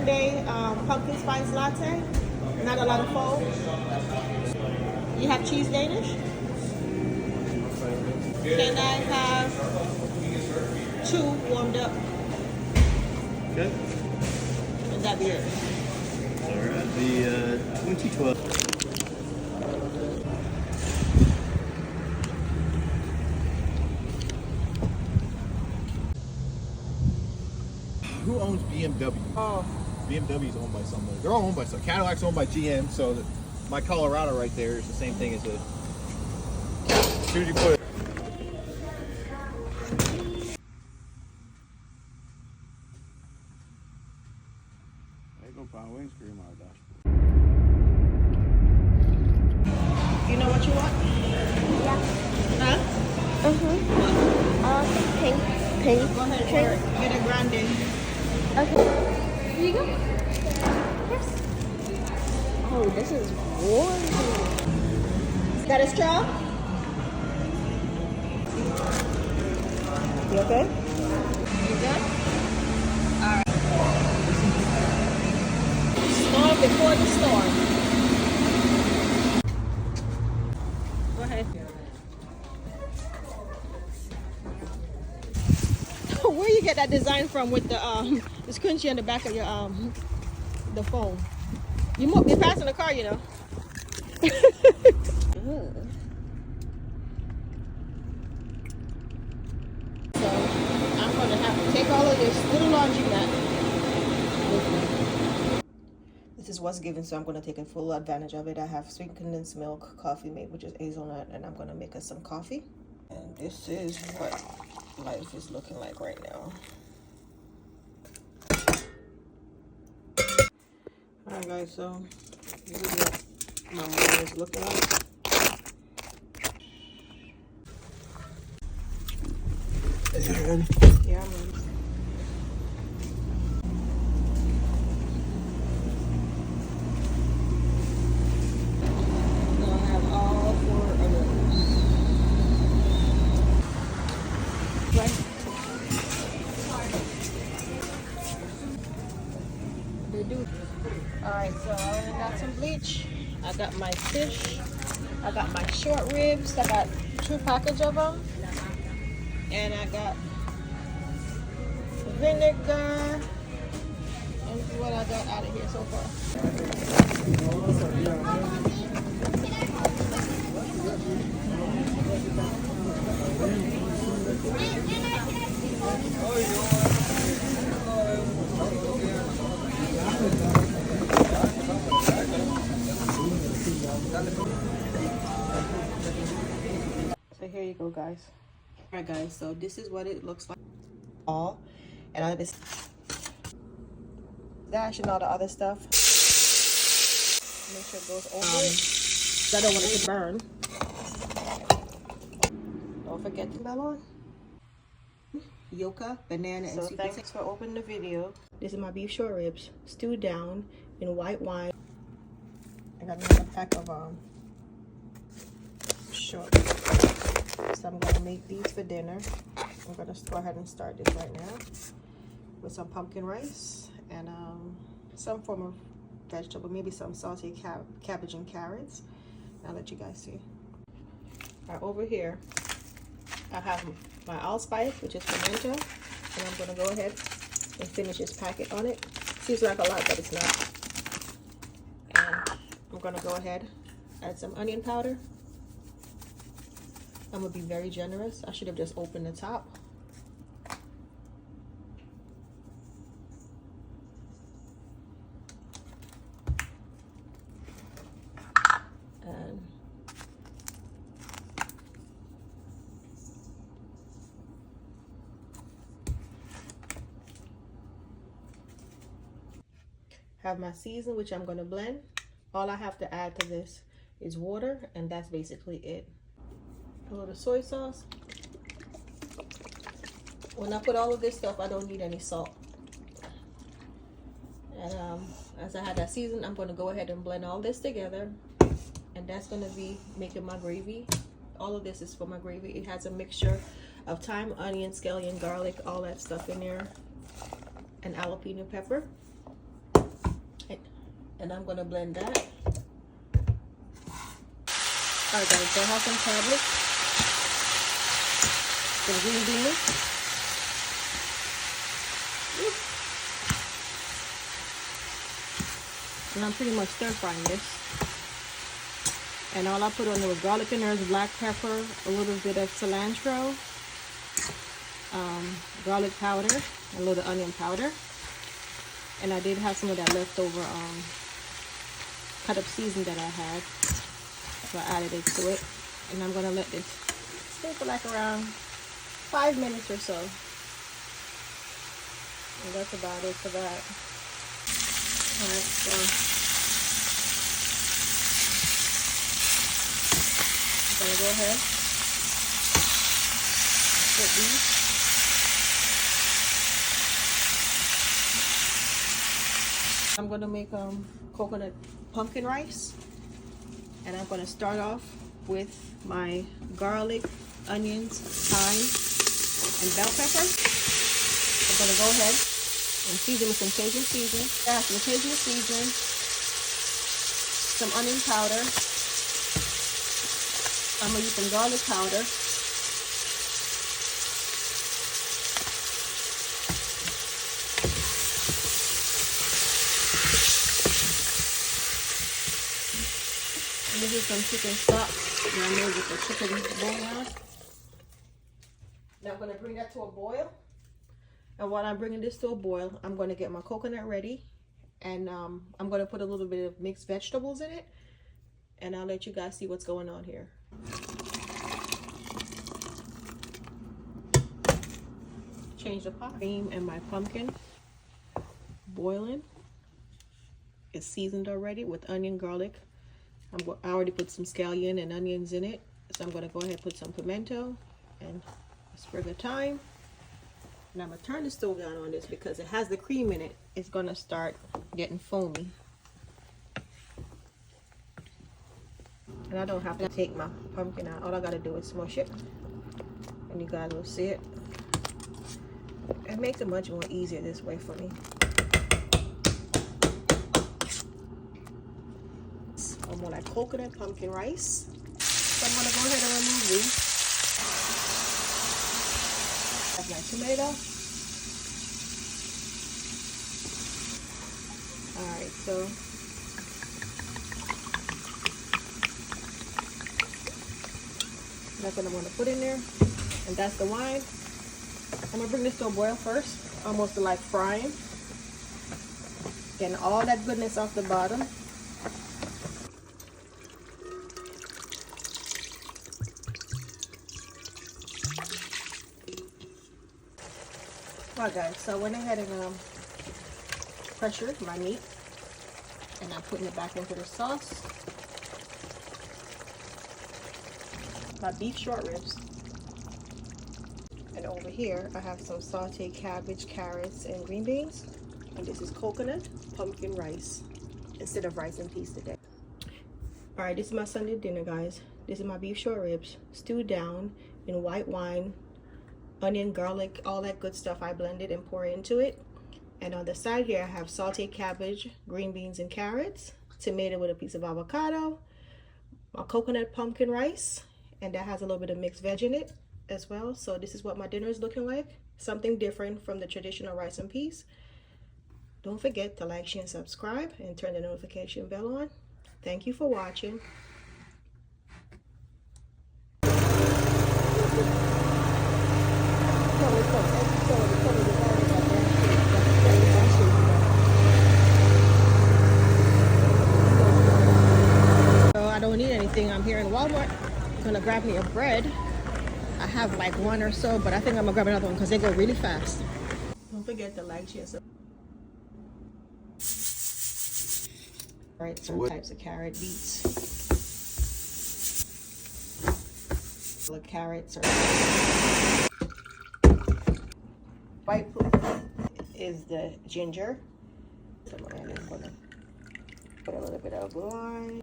grande pumpkin spice latte. Not a lot of foam. You have cheese Danish? Can I have 2 warmed up? Okay. Would that be it? So we're at the 2012. Who owns BMW? Oh, BMW is owned by someone. They're all owned by some. Cadillac's owned by GM, so my Colorado right there is the same thing as a. As soon as you put it. I go buy a windscreen on the dashboard. you know what you want? Yeah. Huh? Pink. Pink. Go ahead, Eric. Get a grande. Okay. Here you go. Yes. Oh, this is warm. Got a straw? You okay? You good? Alright. Storm before the storm. Go ahead. Where you get that design from with the scrunchie on the back of your the phone? You're passing the car, you know. So I'm gonna have to take all of this little laundry mat with me. This is what's given, so I'm gonna take full advantage of it. I have sweet condensed milk coffee made, which is hazelnut, and I'm gonna make us some coffee. And this is what life is looking like right now. Alright guys, so this is what my morning is looking like. Is it ready? Yeah, I'm ready. Gonna have all 4 of those. Right. They do. Alright, so I got some bleach. I got my fish. I got my short ribs. I got 2 packages of them. And I got vinegar. And this is what I got out of here so far. So here you go, guys. Alright guys, so this is what it looks like. All and all this dash and all the other stuff. Make sure it goes over it. I don't want it to burn. Don't forget the melon, yuca, banana, and sweet potato. Thanks for opening the video. This is my beef short ribs, stewed down in white wine. I got another pack of short ribs. So I'm gonna make these for dinner. I'm gonna go ahead and start this right now with some pumpkin rice and some form of vegetable, maybe some saucy cabbage and carrots. I'll let you guys see. All right, over here I have my allspice, which is pimento, and I'm gonna go ahead and finish this packet on it. Seems like a lot, but it's not. And I'm gonna go ahead, add some onion powder. I'm gonna be very generous. I should have just opened the top. And have my season, which I'm gonna blend. All I have to add to this is water, and that's basically it. A little soy sauce. When I put all of this stuff, I don't need any salt. And as I had that season, I'm going to go ahead and blend all this together, and that's going to be making my gravy. All of this is for my gravy. It has a mixture of thyme, onion, scallion, garlic, all that stuff in there, and jalapeno pepper. And I'm gonna blend that. Alright guys, so I have some cabbage, some green beans. And I'm pretty much stir frying this. And all I put on there was garlic and herbs, black pepper, a little bit of cilantro, garlic powder, a little onion powder. And I did have some of that leftover cut up season that I had. So I added it to it. And I'm gonna let this stay for like around 5 minutes or so. And that's about it for that. Alright, so I'm gonna go ahead and put these. I'm gonna make coconut pumpkin rice, and I'm gonna start off with my garlic, onions, thyme, and bell pepper. I'm gonna go ahead and season with some Cajun seasoning. Add some Cajun seasoning, some onion powder. I'm gonna use some garlic powder. And this is some chicken stock that I made with the chicken bouillon. Now I'm gonna bring that to a boil. And while I'm bringing this to a boil, I'm gonna get my coconut ready. And I'm gonna put a little bit of mixed vegetables in it. And I'll let you guys see what's going on here. Change the pot. Cream and my pumpkin boiling. It's seasoned already with onion, garlic. I already put some scallion and onions in it. So I'm gonna go ahead and put some pimento and a sprig of thyme. And I'm gonna turn the stove down on this because it has the cream in it. It's gonna start getting foamy. And I don't have to take my pumpkin out. All I gotta do is smush it. And you guys will see it. It makes it much more easier this way for me. Or more like coconut pumpkin rice. So I'm gonna go ahead and remove these. Have my tomato. Alright, so that's what I'm gonna put in there. And that's the wine. I'm gonna bring this to a boil first, almost to like frying. Getting all that goodness off the bottom. Well guys, so I went ahead and pressured my meat, and I'm putting it back into the sauce. My beef short ribs. And over here I have some sauteed cabbage, carrots, and green beans. And this is coconut pumpkin rice instead of rice and peas today. Alright, this is my Sunday dinner, guys. This is my beef short ribs stewed down in white wine, onion, garlic, all that good stuff I blended and pour into it. And on the side here I have sauteed cabbage, green beans, and carrots, tomato with a piece of avocado, my coconut pumpkin rice, and that has a little bit of mixed veg in it as well. So this is what my dinner is looking like. Something different from the traditional rice and peas. Don't forget to like, share, and subscribe, and turn the notification bell on. Thank you for watching. So I don't need anything. I'm here in Walmart. I'm gonna grab me a bread. I have like one or so, but I think I'm gonna grab another one because they go really fast. Don't forget to like, share, subscribe. All right, some types of carrot, beets. The carrots are white is the ginger. So I'm gonna put a little bit of wine.